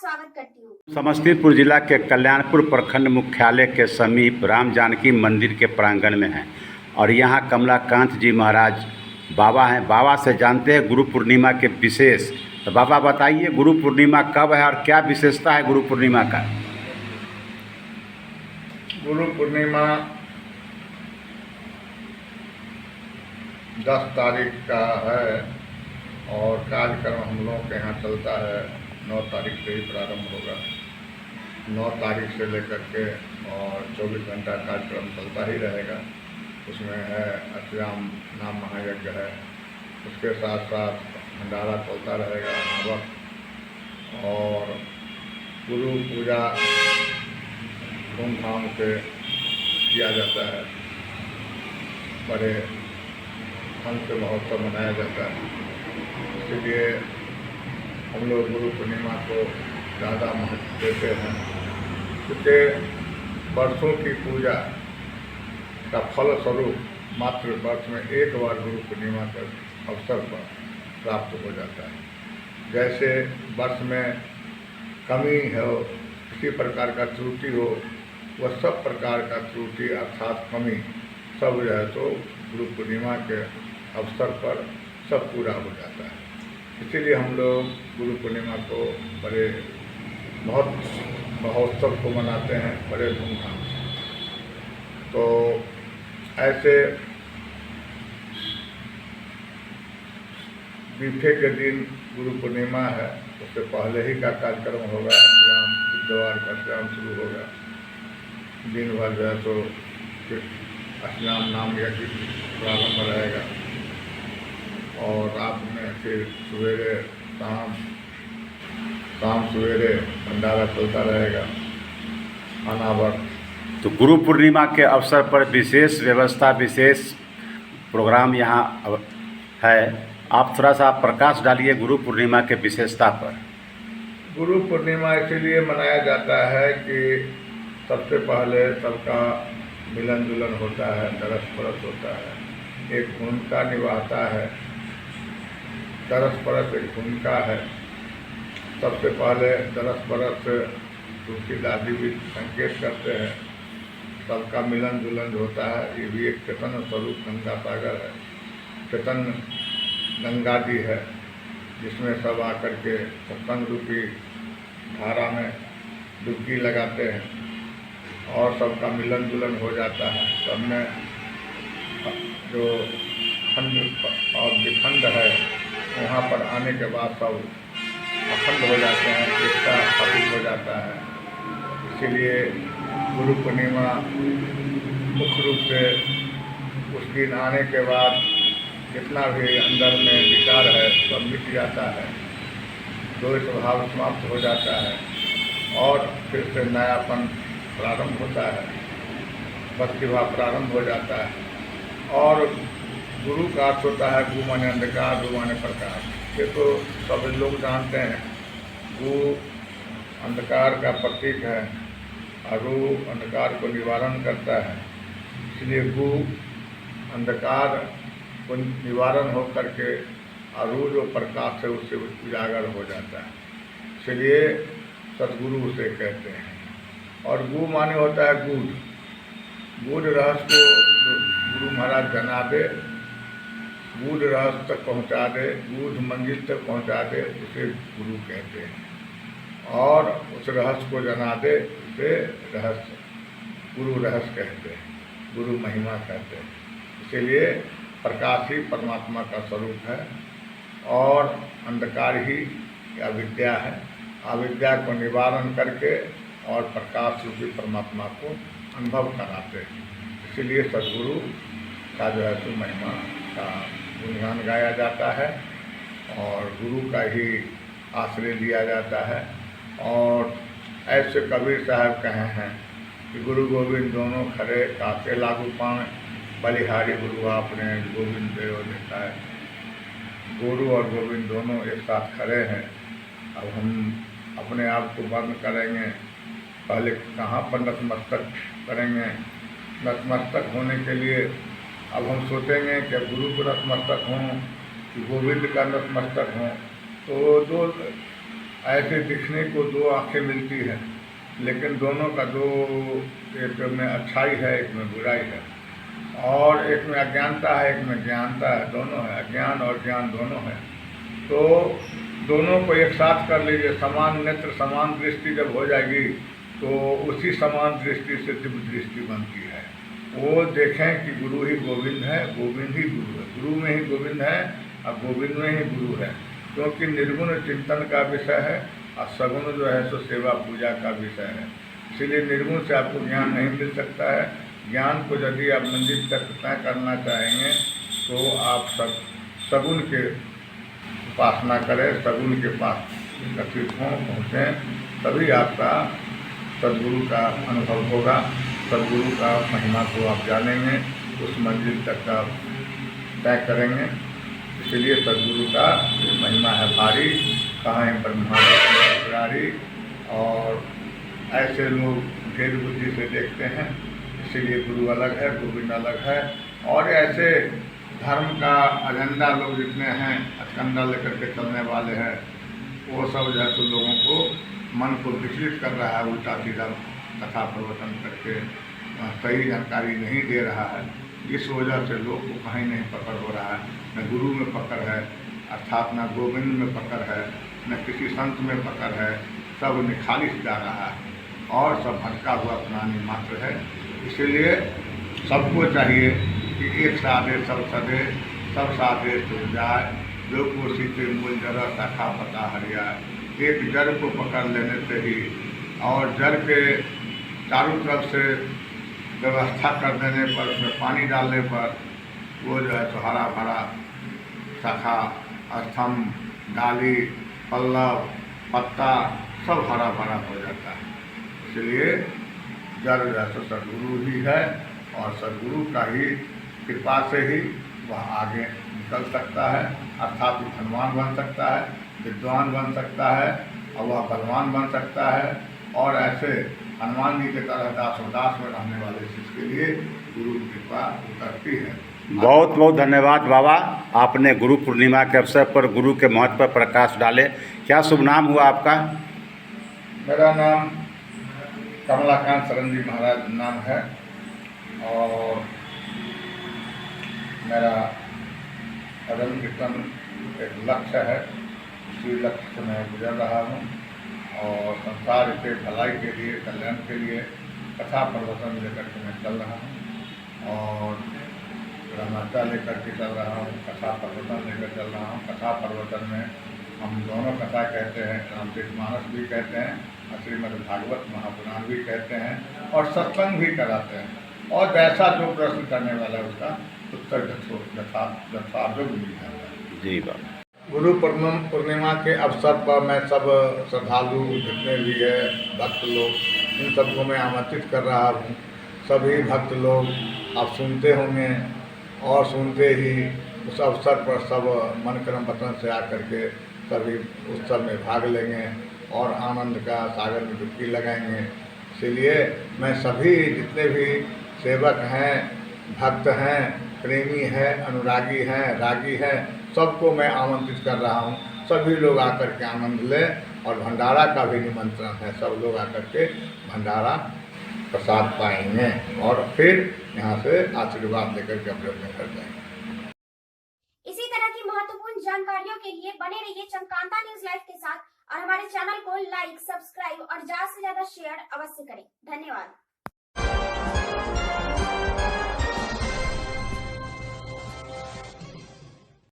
स्वागत करती हूँ। समस्तीपुर जिला के कल्याणपुर प्रखंड मुख्यालय के समीप राम जानकी मंदिर के प्रांगण में है और यहाँ कमलाकांत जी महाराज बाबा हैं। बाबा से जानते हैं गुरु पूर्णिमा के विशेष। तो बाबा बताइए, गुरु पूर्णिमा कब है और क्या विशेषता है गुरु पूर्णिमा का? गुरु पूर्णिमा 10 तारीख का है और कार्यक्रम हम लोगों के यहाँ चलता है। 9 तारीख से ही प्रारंभ होगा। 9 तारीख से लेकर के और 24 घंटा कार्यक्रम चलता ही रहेगा। उसमें है अष्टयाम नाम महायज्ञ है, उसके साथ साथ भंडारा चलता रहेगा, नवक और गुरु पूजा धूमधाम से किया जाता है। बड़े हंस महोत्सव मनाया जाता है। इसलिए हम लोग गुरु पूर्णिमा को ज़्यादा महत्व देते हैं, क्योंकि वर्षों की पूजा का फल स्वरूप मात्र वर्ष में एक बार गुरु पूर्णिमा के अवसर पर प्राप्त हो जाता है। जैसे वर्ष में कमी हो, किसी प्रकार का त्रुटि हो, वह सब प्रकार का त्रुटि अर्थात कमी सब जो है तो गुरु पूर्णिमा के अवसर पर सब पूरा हो जाता है। इसीलिए हम लोग गुरु पूर्णिमा को बड़े महोत्सव को मनाते हैं बड़े धूमधाम से। तो ऐसे बीफे के दिन गुरु पूर्णिमा है, उससे पहले ही का कार्यक्रम होगा। श्याम बुधवार का श्याम शुरू होगा, दिन भर जो है तो फिर अष्टयाम नाम यज्ञ प्रारंभ रहेगा और रात में फिर सवेरे शाम सवेरे भंडारा चलता रहेगा अनावट। तो गुरु पूर्णिमा के अवसर पर विशेष व्यवस्था, विशेष प्रोग्राम यहाँ है। आप थोड़ा सा प्रकाश डालिए गुरु पूर्णिमा के विशेषता पर। गुरु पूर्णिमा इसीलिए मनाया जाता है कि सबसे पहले सबका मिलन जुलन होता है, दरस परस होता है, एक भूमिका निभाता है। दरस परस एक भूमिका है। सबसे पहले दरस परस तुलसीदास जी भी संकेत करते हैं, सबका मिलन जुलन होता है। ये भी एक चेतन स्वरूप गंगा सागर है, चेतन गंगा जी है, जिसमें सब आकर के सत्संग रूपी धारा में डुबकी लगाते हैं और सबका मिलन जुलन हो जाता है। सब में जो खंड और विखंड है, वहाँ पर आने के बाद सब अखंड हो जाते हैं, एकता स्थापित हो जाता है। इसीलिए गुरु पूर्णिमा मुख्य रूप से उस दिन आने के बाद जितना भी अंदर में विकार है सब मिट जाता है, द्वेष स्वभाव समाप्त हो जाता है और फिर से नयापन प्रारंभ होता है, भक्ति भाव प्रारंभ हो जाता है। और गुरु का अर्थ होता है गु माने अंधकार, रु माने प्रकाश। ये तो सब लोग जानते हैं। गु अंधकार का प्रतीक है और रु अंधकार को निवारण करता है। इसलिए गु अंधकार को निवारण हो करके और रु जो प्रकाश है उससे उजागर हो जाता है। इसलिए सदगुरु उसे कहते हैं। और गु माने होता है गूढ़। गूढ़ रहस्य को गुरु महाराज जना दे, गूढ़ रहस्य तक पहुंचा दे, गूढ़ मंजिल तक पहुंचा दे, उसे गुरु कहते हैं। और उस रहस्य को जना दे, उसे रहस्य गुरु रहस्य कहते हैं, गुरु महिमा कहते हैं। इसीलिए प्रकाश ही परमात्मा का स्वरूप है और अंधकार ही अविद्या है। अविद्या को निवारण करके और प्रकाश रूपी परमात्मा को अनुभव कराते हैं। इसीलिए सदगुरु का जो है तो महिमा का गुणगान गाया जाता है और गुरु का ही आश्रय लिया जाता है। और ऐसे कबीर साहब कहे हैं कि गुरु गोविंद दोनों खरे, काके लागू पाए, बलिहारी गुरु आपने गोविंद देव देखा है। गुरु और गोविंद दोनों एक साथ खड़े हैं। अब हम अपने आप को बंद करेंगे, पहले कहाँ पर नतमस्तक करेंगे। नतमस्तक होने के लिए अब हम सोचेंगे कि गुरु को नतमस्तक हों कि गोविंद का नतमस्तक हों, तो दो ऐसे दिखने को दो आंखें मिलती हैं, लेकिन दोनों का दो, एक में अच्छाई है, एक में बुराई है, और एक में अज्ञानता है, एक में ज्ञानता है, दोनों है, अज्ञान और ज्ञान दोनों है। तो दोनों को एक साथ कर लीजिए, समान नेत्र समान दृष्टि जब हो जाएगी तो उसी समान दृष्टि से दिव्य दृष्टि बनती है। वो देखें कि गुरु ही गोविंद है, गोविंद ही गुरु है, गुरु में ही गोविंद है और गोविंद में ही गुरु है, क्योंकि निर्गुण चिंतन का विषय है और सगुण जो है सो सेवा पूजा का विषय है। इसीलिए निर्गुण से आपको ज्ञान नहीं मिल सकता है। ज्ञान को यदि आप मंदिर तक तय करना चाहेंगे तो आप सगुण के उपासना करें, सगुण के पास एकत्रित हों, पहुँचें, तभी आपका सद्गुरु का अनुभव होगा, सद्गुरु का महिमा को आप जानेंगे, उस मंजिल तक का तय करेंगे। इसलिए सद्गुरु का महिमा है भारी, कहाँ ब्रह्मा पुरारी, और ऐसे लोग भेद बुद्धि से देखते हैं, इसीलिए गुरु अलग है, गोविंद अलग है। और ऐसे धर्म का एजेंडा लोग जितने हैं, अचकंडा लेकर के चलने वाले हैं, वो सब जो है तो लोगों को मन को विचलित कर रहा है, उल्टा सीधा कथा प्रवचन करके सही जानकारी नहीं दे रहा है। इस वजह से लोग को कहीं नहीं पकड़ हो रहा है, न गुरु में पकड़ है, अर्थात न गोविंद में पकड़ है, न किसी संत में पकड़ है, सब निखालिस जा रहा है और सब भटका हुआ प्राणी मात्र है। इसीलिए सबको चाहिए कि एक साधे सब सदे, सब साधे सुन जाए, जो कोसी के मूल जरा शाखा पता हरिया। एक जड़ को पकड़ लेने से ही, और जड़ के चारों तरफ से व्यवस्था कर देने पर, उसमें पानी डालने पर वो जो है तो हरा भरा शाखा, स्तंभ, डाली, पल्लव, पत्ता सब हरा भरा हो जाता है। इसलिए जड़ जो है तो सद्गुरु ही है, और सद्गुरु का ही कृपा से ही वह आगे निकल सकता है, अर्थात वो धनवान बन सकता है, विद्वान बन सकता है, और वह बलवान बन सकता है। और ऐसे हनुमान जी की तरह दासोदास में रहने वाले शिष्य के लिए गुरु की कृपा उतरती है। बहुत बहुत धन्यवाद बाबा, आपने गुरु पूर्णिमा के अवसर पर गुरु के महत्व पर प्रकाश डाले। क्या शुभ नाम हुआ आपका? मेरा नाम कमलाकांत शरण जी महाराज नाम है, और मेरा भजन कीर्तन एक लक्ष्य है, उसी लक्ष्य से मैं गुजर रहा हूँ, और संसार के भलाई के लिए, कल्याण के लिए कथा प्रवचन लेकर के मैं चल रहा हूँ, और रामाचा लेकर के चल रहा हूँ, कथा प्रवचन लेकर चल रहा हूँ। कथा प्रवचन में हम दोनों कथा कहते हैं, रामचरितमानस भी कहते हैं, और श्रीमद् भागवत महापुराण भी कहते हैं, और सत्संग भी कराते हैं, और जैसा जो प्रश्न करने वाला है उसका उत्तर यथायोग्य मिल जाता है। जी बाबा। गुरु पूर्णिमा के अवसर पर मैं सब श्रद्धालु जितने भी है भक्त लोग, इन सबको मैं आमंत्रित कर रहा हूँ। सभी भक्त लोग आप सुनते होंगे, और सुनते ही उस अवसर पर सब मन क्रम वतन से आकर के सभी उत्सव में भाग लेंगे और आनंद का सागर में डुबकी लगाएंगे। इसीलिए मैं सभी जितने भी सेवक हैं, भक्त हैं, प्रेमी हैं, अनुरागी हैं, रागी हैं, सबको मैं आमंत्रित कर रहा हूँ। सभी लोग आकर के आनंद लें, और भंडारा का भी निमंत्रण है, सब लोग आकर के भंडारा प्रसाद पाएंगे, और फिर यहाँ से आशीर्वाद लेकर के अपने अपने घर जाएंगे। इसी तरह की महत्वपूर्ण जानकारियों के लिए बने रहिए चमकांता न्यूज लाइव के साथ, और हमारे चैनल को लाइक, सब्सक्राइब और ज्यादा से ज्यादा शेयर अवश्य करें। धन्यवाद।